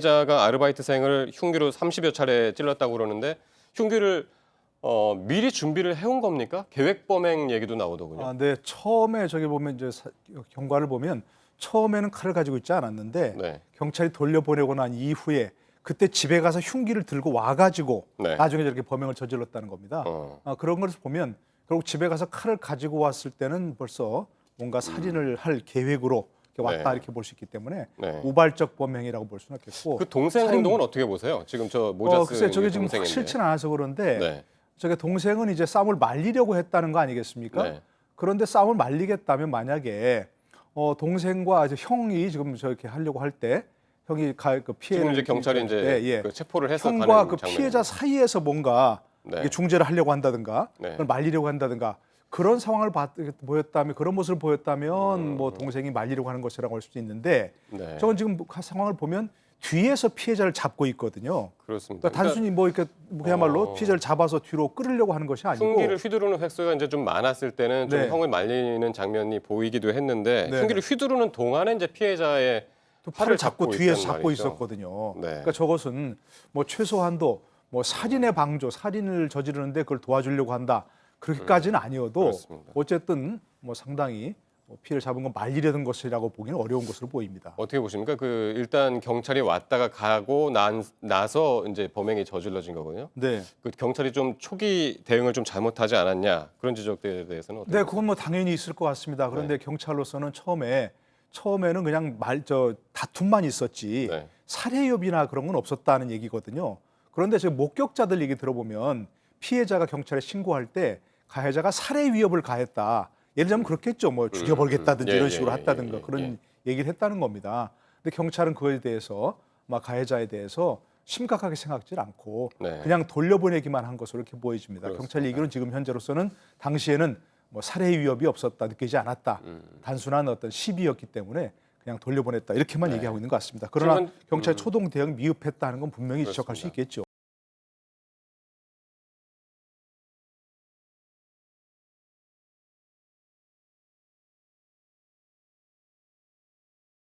자가 아르바이트생을 흉기로 30여 차례 찔렀다고 그러는데 흉기를 미리 준비를 해온 겁니까? 계획 범행 얘기도 나오더군요. 네. 처음에 저기 보면 이제 경과를 보면 처음에는 칼을 가지고 있지 않았는데 네. 경찰이 돌려보내고 난 이후에 그때 집에 가서 흉기를 들고 와가지고 네. 나중에 저렇게 범행을 저질렀다는 겁니다. 그런 것을 보면 결국 집에 가서 칼을 가지고 왔을 때는 벌써 뭔가 살인을 할 계획으로 이렇게 왔다 네. 이렇게 볼 수 있기 때문에 네. 우발적 범행이라고 볼 수는 없겠고. 그 동생 살인- 행동은 어떻게 보세요? 지금 저 모자 쓴 글쎄 저게 지금 동생인데. 확실치는 않아서 그런데 네. 저게 동생은 이제 싸움을 말리려고 했다는 거 아니겠습니까? 네. 그런데 싸움을 말리겠다면 만약에 동생과 이제 형이 지금 저렇게 하려고 할 때 형이 그 피해를 지금 이제 경찰이 이제 그 체포를 해서 형과 가는 그 장면이죠. 피해자 사이에서 뭔가 네. 이게 중재를 하려고 한다든가 네. 그걸 말리려고 한다든가 그런 상황을 보였다면 그런 모습을 보였다면 뭐 동생이 말리려고 하는 것이라고 할 수도 있는데 네. 저건 지금 상황을 보면 뒤에서 피해자를 잡고 있거든요. 그렇습니다. 그러니까 단순히 뭐 이렇게 그야말로 피해자를 잡아서 뒤로 끌으려고 하는 것이 아니고 흉기를 휘두르는 횟수가 이제 좀 많았을 때는 좀 네. 형을 말리는 장면이 보이기도 했는데 네. 흉기를 휘두르는 동안에 이제 피해자의 또 팔을 잡고 뒤에서 있단 잡고 말이죠. 있었거든요. 네. 그러니까 저것은 뭐 최소한도 뭐 살인의 방조, 살인을 저지르는데 그걸 도와주려고 한다. 그렇게까지는 아니어도 그렇습니다. 어쨌든 뭐 상당히 피해를 잡은 건 말리려는 것이라고 보기는 어려운 것으로 보입니다. 어떻게 보십니까? 그 일단 경찰이 왔다가 가고 나서 이제 범행이 저질러진 거거든요. 네. 그 경찰이 좀 초기 대응을 좀 잘못하지 않았냐 그런 지적들에 대해서는 어떻게? 네, 그건 뭐 당연히 있을 것 같습니다. 그런데 경찰로서는 처음에는 그냥 다툼만 있었지 네. 살해 협의나 그런 건 없었다는 얘기거든요. 그런데 지금 목격자들 얘기 들어보면 피해자가 경찰에 신고할 때 가해자가 살해 위협을 가했다. 예를 들자면 그렇겠죠. 뭐 죽여버리겠다든지 이런 식으로 했다든가 그런 얘기를 했다는 겁니다. 근데 경찰은 그거에 대해서 가해자에 대해서 심각하게 생각지 않고 네. 그냥 돌려보내기만 한 것으로 이렇게 보여집니다. 그렇습니다. 경찰 얘기는 지금 현재로서는 당시에는 뭐 살해 위협이 없었다, 느끼지 않았다. 단순한 어떤 시비였기 때문에 그냥 돌려보냈다 이렇게만 얘기하고 있는 것 같습니다. 그러나 지금 경찰 초동 대응 미흡했다는 건 분명히 지적할 수 그렇습니다. 있겠죠.